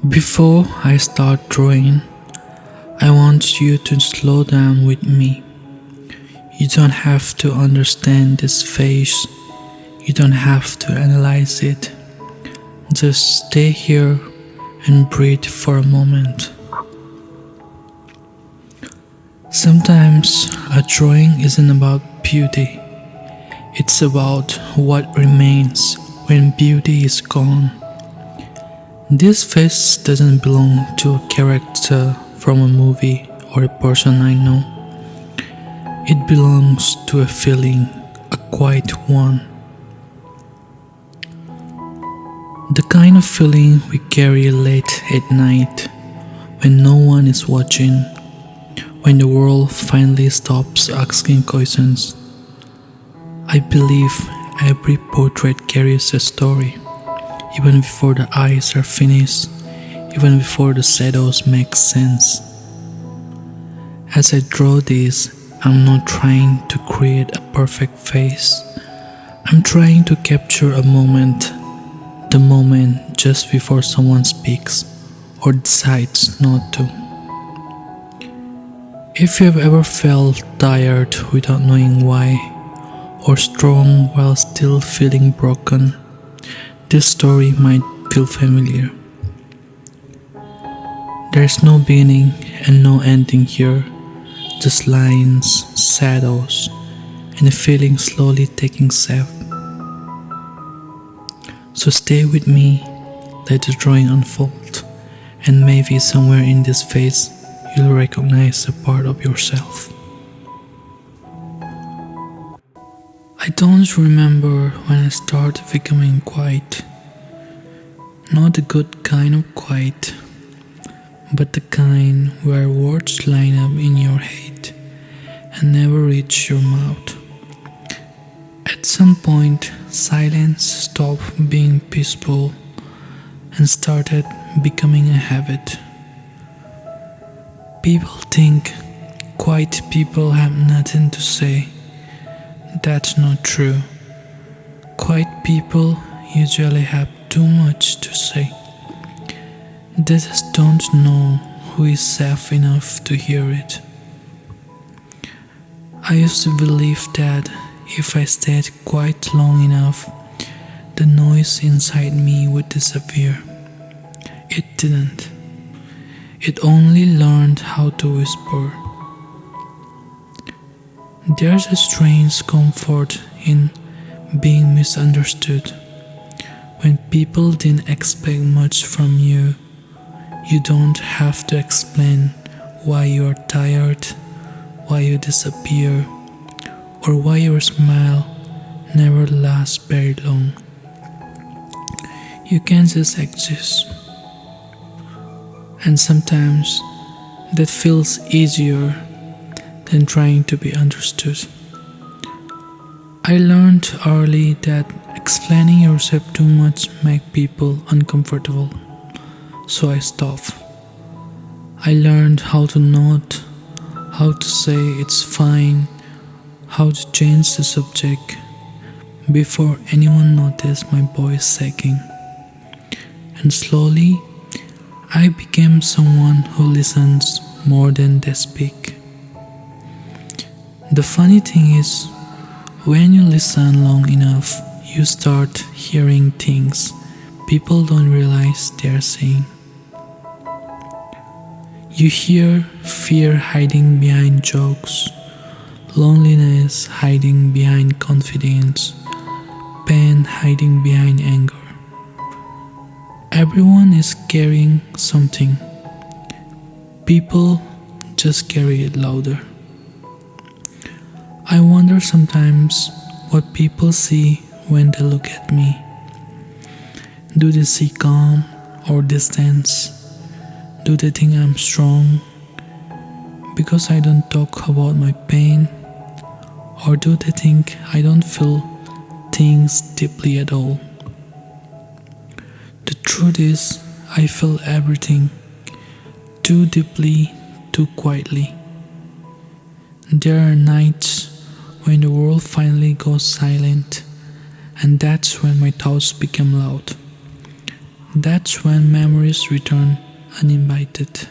Before I start drawing, I want you to slow down with me. You don't have to understand this face, you don't have to analyze it. Just stay here and breathe for a moment. Sometimes a drawing isn't about beauty, it's about what remains when beauty is gone. This face doesn't belong to a character from a movie or a person I know. It belongs to a feeling, a quiet one. The kind of feeling we carry late at night when no one is watching, when the world finally stops asking questions. I believe every portrait carries a story. Even before the eyes are finished, even before the shadows make sense. As I draw this, I'm not trying to create a perfect face. I'm trying to capture a moment, the moment just before someone speaks or decides not to. If you have ever felt tired without knowing why, or strong while still feeling broken, this story might feel familiar. There's no beginning and no ending here, just lines, shadows, and a feeling slowly taking shape. So stay with me, let the drawing unfold, and maybe somewhere in this phase you'll recognize a part of yourself. I don't remember when I started becoming quiet. Not the good kind of quiet, but the kind where words line up in your head and never reach your mouth. At some point, silence stopped being peaceful and started becoming a habit. People think quiet people have nothing to say. That's not true. Quiet people usually have too much to say. They just don't know who is safe enough to hear it. I used to believe that if I stayed quiet long enough, the noise inside me would disappear. It didn't. It only learned how to whisper. There's a strange comfort in being misunderstood. When people didn't expect much from you, you don't have to explain why you're tired, why you disappear, or why your smile never lasts very long. You can just exist. And sometimes that feels easier than trying to be understood. I learned early that explaining yourself too much makes people uncomfortable, so I stopped. I learned how to nod, how to say it's fine, how to change the subject before anyone noticed my voice shaking. And slowly, I became someone who listens more than they speak. The funny thing is, when you listen long enough, you start hearing things people don't realize they're saying. You hear fear hiding behind jokes, loneliness hiding behind confidence, pain hiding behind anger. Everyone is carrying something. People just carry it louder. I wonder sometimes what people see when they look at me. Do they see calm or distance? Do they think I'm strong because I don't talk about my pain? Or do they think I don't feel things deeply at all? The truth is, I feel everything, too deeply, too quietly. There are nights when the world finally goes silent, and that's when my thoughts become loud. That's when memories return uninvited.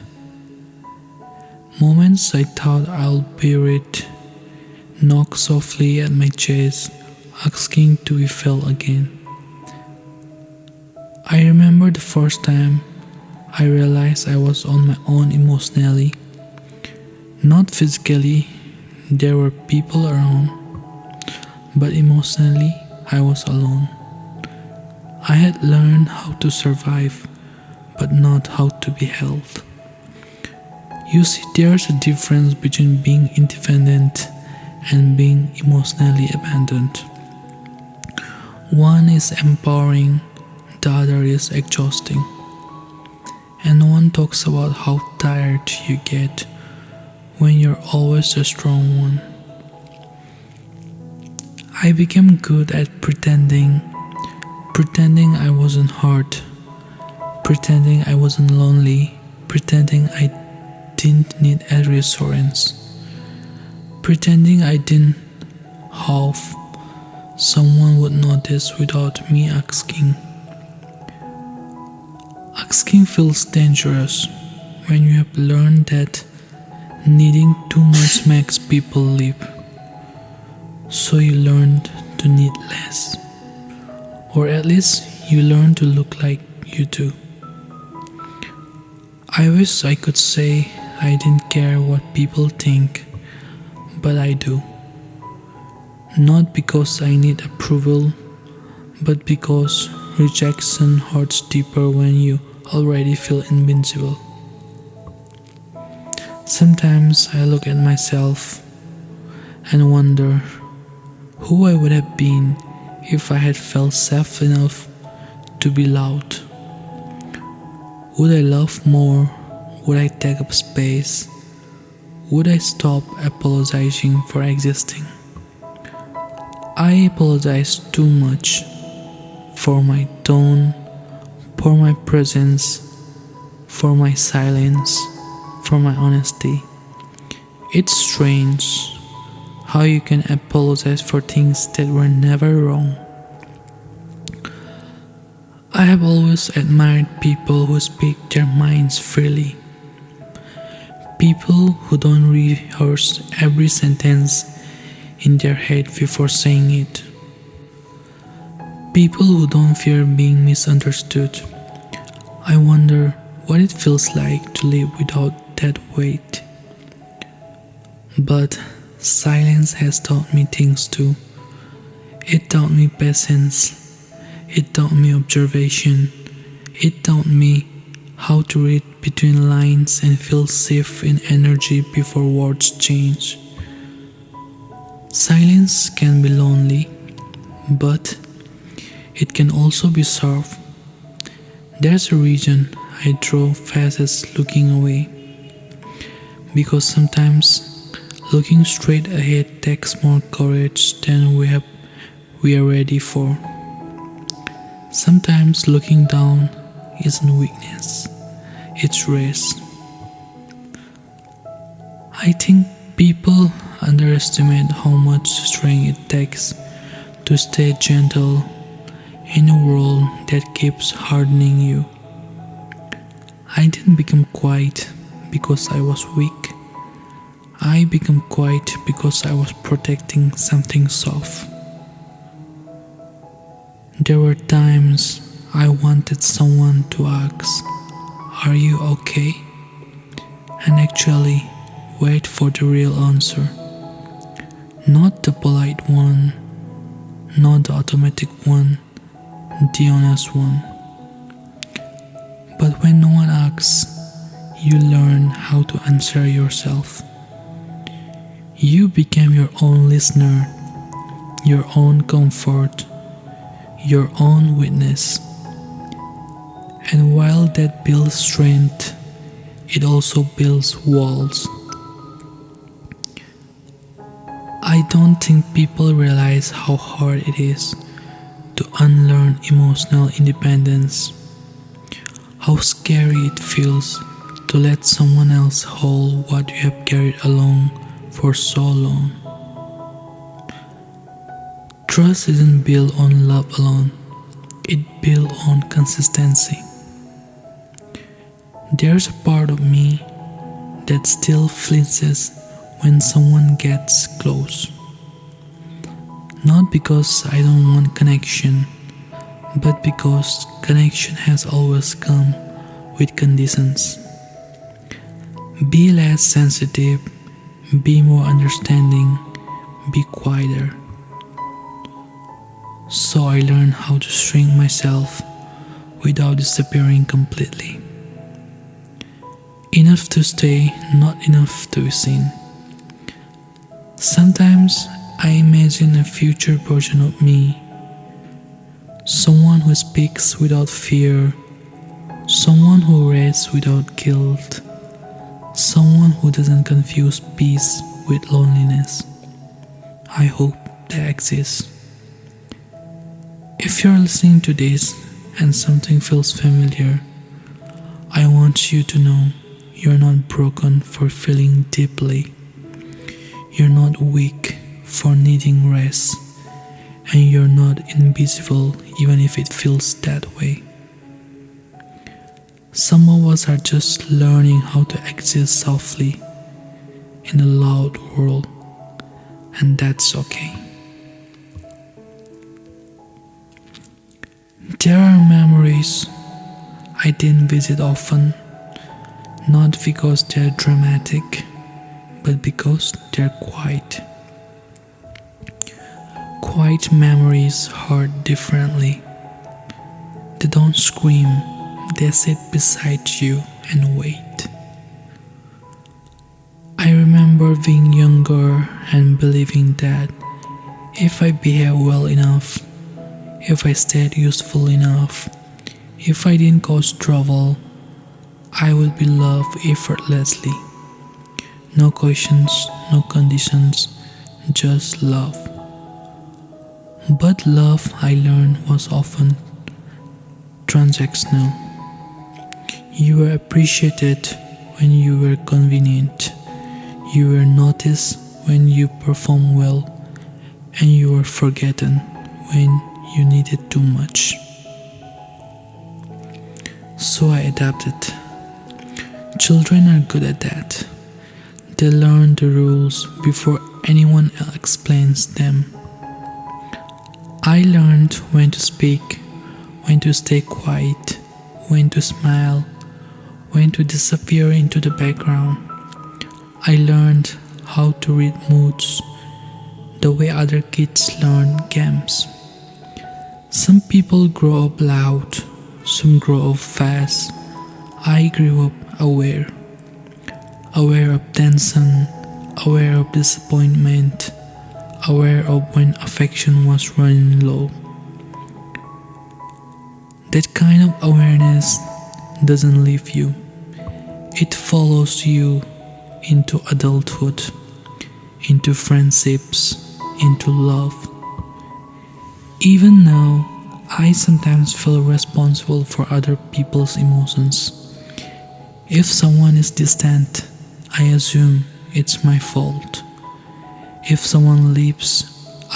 Moments I thought I'll buried knock softly at my chest, asking to be felt again. I remember the first time I realized I was on my own emotionally. Not physically, there were people around, but emotionally, I was alone. I had learned how to survive, but not how to be held. You see, there's a difference between being independent and being emotionally abandoned. One is empowering, the other is exhausting. And no one talks about how tired you get when you're always the strong one. I became good at pretending I wasn't hurt, pretending I wasn't lonely, pretending I didn't need a reassurance, pretending I didn't hope someone would notice without me asking. Asking feels dangerous when you have learned that needing too much makes people leave. So you learned to need less. Or at least you learn to look like you do. I wish I could say I didn't care what people think, but I do. Not because I need approval, but because rejection hurts deeper when you already feel invincible. Sometimes I look at myself and wonder who I would have been if I had felt safe enough to be loud. Would I love more? Would I take up space? Would I stop apologizing for existing? I apologize too much for my tone, for my presence, for my silence, for my honesty. It's strange how you can apologize for things that were never wrong. I have always admired people who speak their minds freely. People who don't rehearse every sentence in their head before saying it. People who don't fear being misunderstood. I wonder what it feels like to live without that weight. But silence has taught me things too. It taught me patience. It taught me observation. It taught me how to read between lines and feel safe in energy before words change. Silence can be lonely, but it can also be soft. There's a reason I draw faces looking away. Because sometimes looking straight ahead takes more courage than we are ready for. Sometimes looking down isn't weakness, it's rest. I think people underestimate how much strength it takes to stay gentle in a world that keeps hardening you. I didn't become quiet because I was weak. I became quiet because I was protecting something soft. There were times I wanted someone to ask, "Are you okay?" and actually wait for the real answer. Not the polite one, not the automatic one, the honest one. But when no one asks, you learn how to answer yourself. You became your own listener, your own comfort, your own witness. And while that builds strength, it also builds walls. I don't think people realize how hard it is to unlearn emotional independence, how scary it feels to let someone else hold what you have carried along for so long. Trust isn't built on love alone, it's built on consistency. There's a part of me that still flinches when someone gets close. Not because I don't want connection, but because connection has always come with conditions. Be less sensitive, be more understanding, be quieter. So I learned how to shrink myself without disappearing completely. Enough to stay, not enough to be seen. Sometimes I imagine a future version of me, someone who speaks without fear, someone who rests without guilt, someone who doesn't confuse peace with loneliness. I hope that exists. If you're listening to this and something feels familiar, I want you to know you're not broken for feeling deeply. You're not weak for needing rest, and you're not invisible even if it feels that way. Some of us are just learning how to exist softly in a loud world, and that's okay. There are memories I didn't visit often, not because they're dramatic, but because they're quiet. Quiet memories hurt differently. They don't scream, they sit beside you and wait. I remember being younger and believing that if I behaved well enough, if I stayed useful enough, if I didn't cause trouble, I would be loved effortlessly. No questions, no conditions, just love. But love, I learned, was often transactional. You were appreciated when you were convenient. You were noticed when you performed well, and you were forgotten when you needed too much. So I adapted. Children are good at that. They learn the rules before anyone else explains them. I learned when to speak, when to stay quiet, when to smile, when to disappear into the background. I learned how to read moods the way other kids learn games. Some people grow up loud, some grow up fast. I grew up aware. Aware of tension, aware of disappointment, aware of when affection was running low. That kind of awareness doesn't leave you. It follows you into adulthood, into friendships, into love. Even now, I sometimes feel responsible for other people's emotions. If someone is distant, I assume it's my fault. If someone leaves,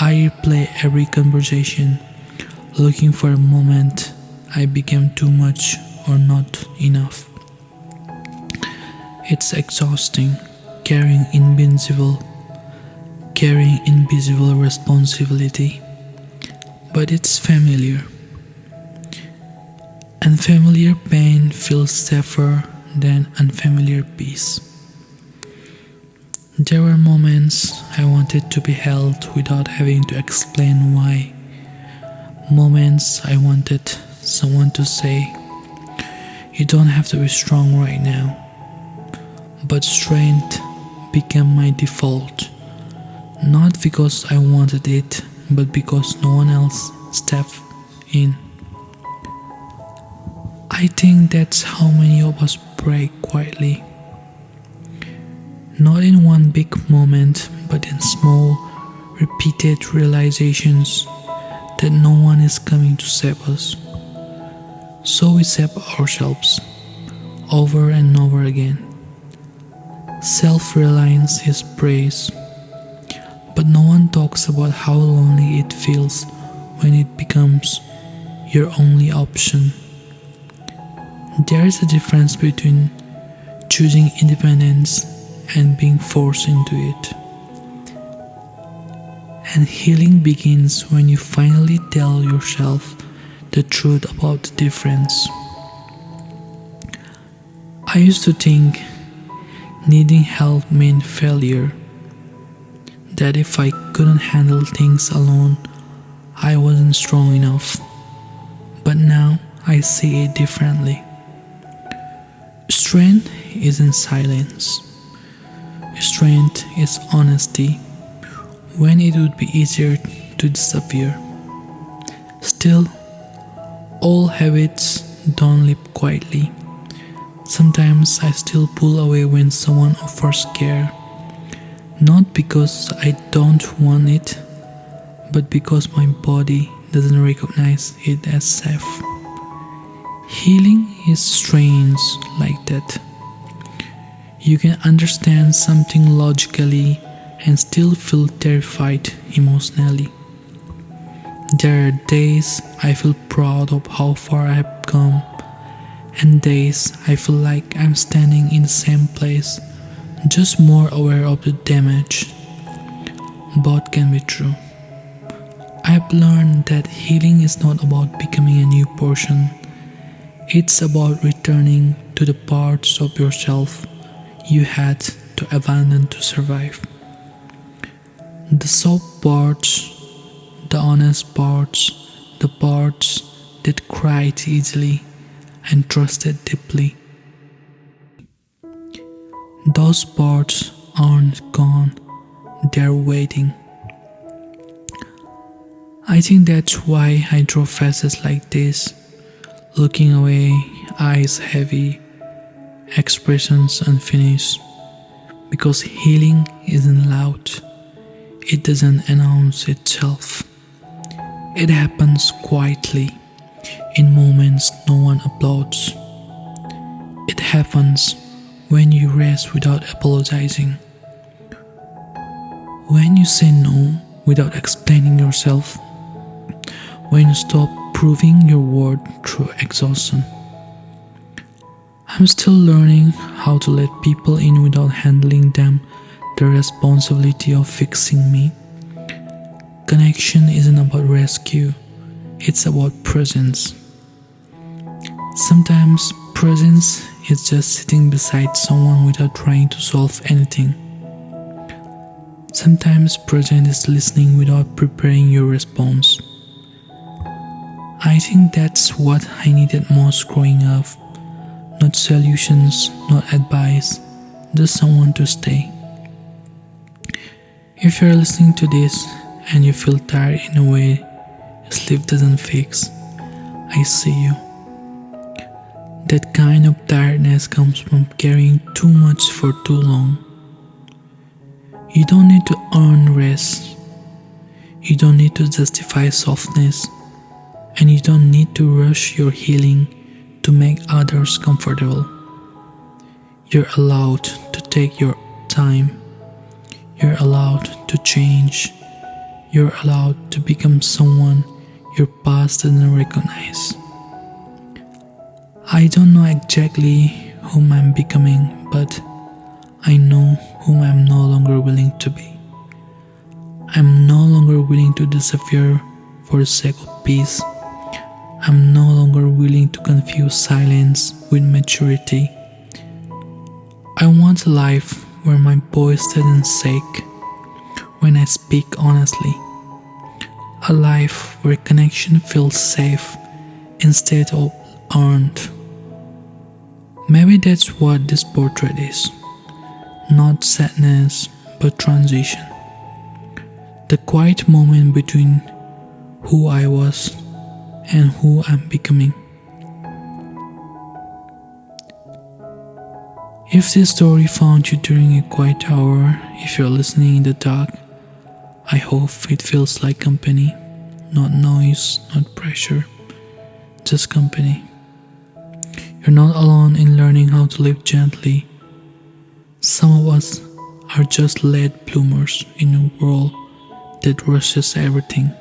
I replay every conversation, looking for a moment I became too much or not enough. It's exhausting carrying invisible responsibility, but it's familiar. And familiar pain feels safer than unfamiliar peace. There were moments I wanted to be held without having to explain why. Moments I wanted someone to say, "You don't have to be strong right now." But strength became my default, not because I wanted it, but because no one else stepped in. I think that's how many of us break quietly. Not in one big moment, but in small, repeated realizations that no one is coming to save us. So we save ourselves, over and over again. Self-reliance is praised, but no one talks about how lonely it feels when it becomes your only option. There is a difference between choosing independence and being forced into it. And healing begins when you finally tell yourself the truth about the difference. I used to think needing help meant failure, that if I couldn't handle things alone, I wasn't strong enough. But now I see it differently. Strength isn't silence. Strength is honesty when it would be easier to disappear. Still, all habits don't live quietly. Sometimes I still pull away when someone offers care, not because I don't want it, but because my body doesn't recognize it as safe. Healing is strange like that. You can understand something logically and still feel terrified emotionally. There are days I feel proud of how far I have come, and days I feel like I'm standing in the same place, just more aware of the damage. Both can be true. I have learned that healing is not about becoming a new person, it's about returning to the parts of yourself you had to abandon to survive. The soft parts, the honest parts, the parts that cried easily and trusted deeply. Those parts aren't gone, they're waiting. I think that's why I draw faces like this, looking away, eyes heavy, expressions unfinished. Because healing isn't loud, it doesn't announce itself. It happens quietly, in moments no one applauds. It happens when you rest without apologizing, when you say no without explaining yourself, when you stop proving your worth through exhaustion. I'm still learning how to let people in without handling them the responsibility of fixing me. Connection isn't about rescue, it's about presence. Sometimes presence is just sitting beside someone without trying to solve anything. Sometimes presence is listening without preparing your response. I think that's what I needed most growing up. Not solutions, not advice, just someone to stay. If you're listening to this and you feel tired in a way sleep doesn't fix, I see you. That kind of tiredness comes from carrying too much for too long. You don't need to earn rest. You don't need to justify softness. And you don't need to rush your healing to make others comfortable. You're allowed to take your time. You're allowed to change. You're allowed to become someone your past doesn't recognize. I don't know exactly whom I'm becoming, but I know whom I'm no longer willing to be. I'm no longer willing to disappear for the sake of peace. I'm no longer willing to confuse silence with maturity. I want a life where my voice doesn't shake when I speak honestly. A life where connection feels safe instead of earned. Maybe that's what this portrait is. Not sadness, but transition. The quiet moment between who I was and who I'm becoming. If this story found you during a quiet hour, if you're listening in the dark, I hope it feels like company, not noise, not pressure, just company. You're not alone in learning how to live gently. Some of us are just late bloomers in a world that rushes everything,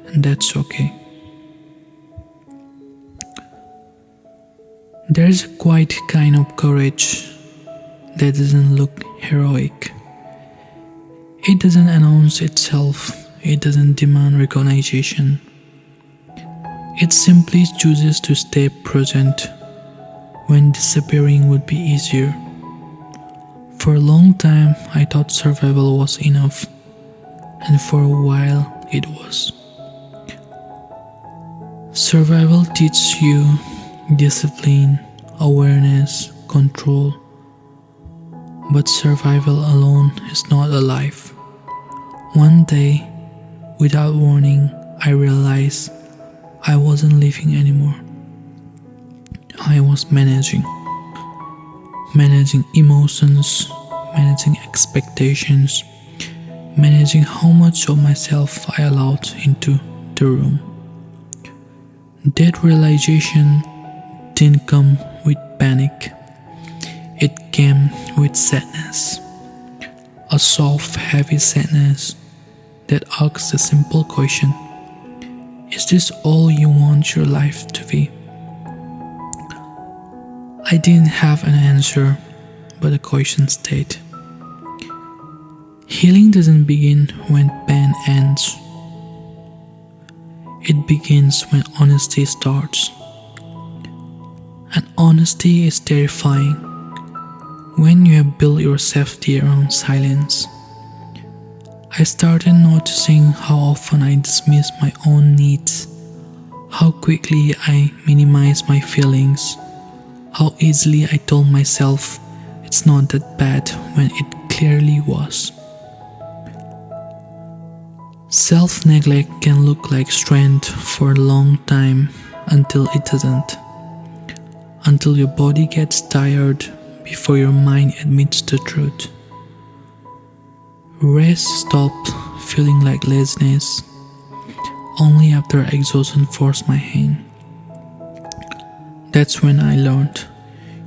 and that's okay. There's a quiet kind of courage that doesn't look heroic. It doesn't announce itself, it doesn't demand recognition. It simply chooses to stay present when disappearing would be easier. For a long time, I thought survival was enough, and for a while, it was. Survival teaches you discipline, awareness, control. But survival alone is not a life. One day, without warning, I realized I wasn't living anymore. I was managing. Managing emotions, managing expectations, managing how much of myself I allowed into the room. That realization didn't come with panic. It came with sadness. A soft, heavy sadness that asks a simple question: is this all you want your life to be? I didn't have an answer, but the question stayed. Healing doesn't begin when pain ends. It begins when honesty starts. And honesty is terrifying when you have built your safety around silence. I started noticing how often I dismiss my own needs, how quickly I minimize my feelings, how easily I told myself it's not that bad when it clearly was. Self-neglect can look like strength for a long time until it doesn't. Until your body gets tired before your mind admits the truth. Rest stopped feeling like laziness only after exhaustion forced my hand. That's when I learned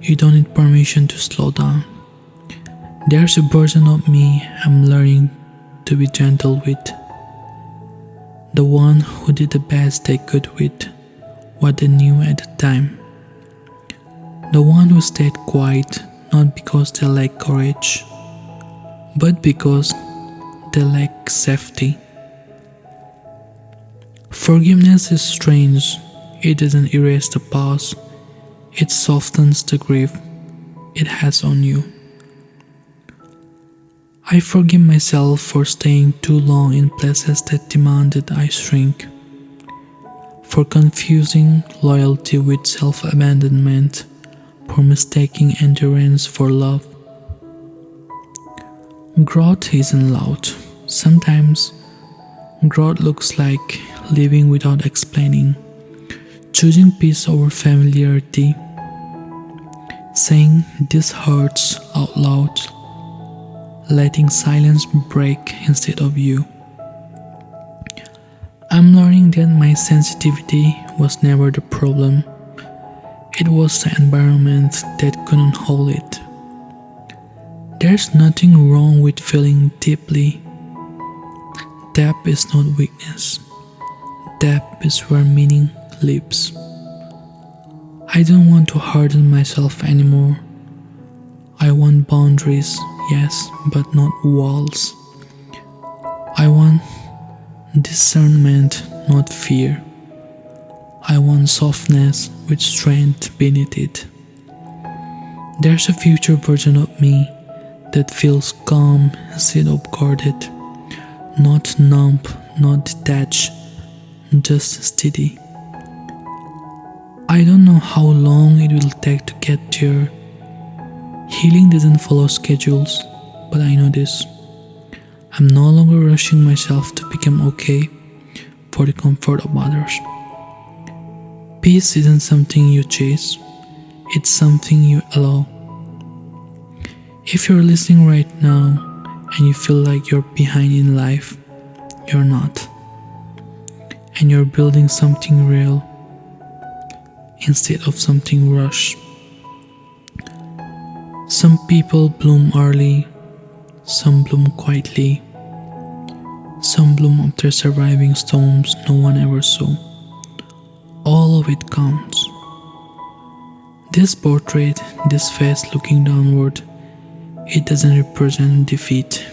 you don't need permission to slow down. There's a version of me I'm learning to be gentle with. The one who did the best they could with what they knew at the time. The one who stayed quiet not because they lacked courage, but because they lack safety. Forgiveness is strange. It doesn't erase the past. It softens the grief it has on you. I forgive myself for staying too long in places that demanded I shrink, for confusing loyalty with self-abandonment, for mistaking endurance for love. Growth isn't loud. Sometimes growth looks like living without explaining, choosing peace over familiarity, saying this hurts out loud, letting silence break instead of you. I'm learning that my sensitivity was never the problem. It was the environment that couldn't hold it. There's nothing wrong with feeling deeply. Depth is not weakness. Depth is where meaning lives. I don't want to harden myself anymore. I want boundaries, yes, but not walls. I want discernment, not fear. I want softness with strength beneath it. There's a future version of me that feels calm instead of guarded, not numb, not detached, just steady. I don't know how long it will take to get there. Healing doesn't follow schedules, but I know this. I'm no longer rushing myself to become okay for the comfort of others. Peace isn't something you chase, it's something you allow. If you're listening right now and you feel like you're behind in life, you're not. And you're building something real instead of something rushed. Some people bloom early, some bloom quietly, some bloom after surviving storms no one ever saw. All of it counts. This portrait, this face looking downward, it doesn't represent defeat.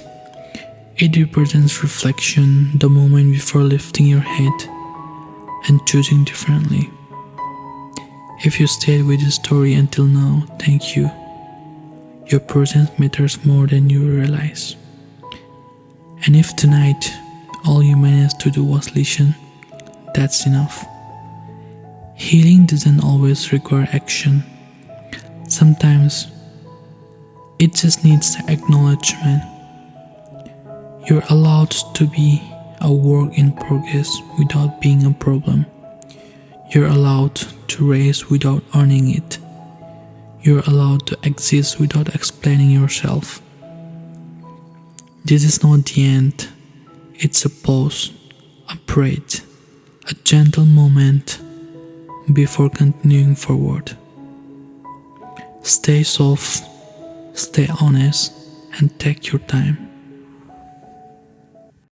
It represents reflection, the moment before lifting your head and choosing differently. If you stayed with the story until now, thank you. Your presence matters more than you realize. And if tonight all you managed to do was listen, that's enough. Healing doesn't always require action. Sometimes it just needs acknowledgement. You're allowed to be a work in progress without being a problem. You're allowed to raise without earning it. You're allowed to exist without explaining yourself. This is not the end. It's a pause, a breath, a gentle moment before continuing forward. Stay soft, stay honest, and take your time.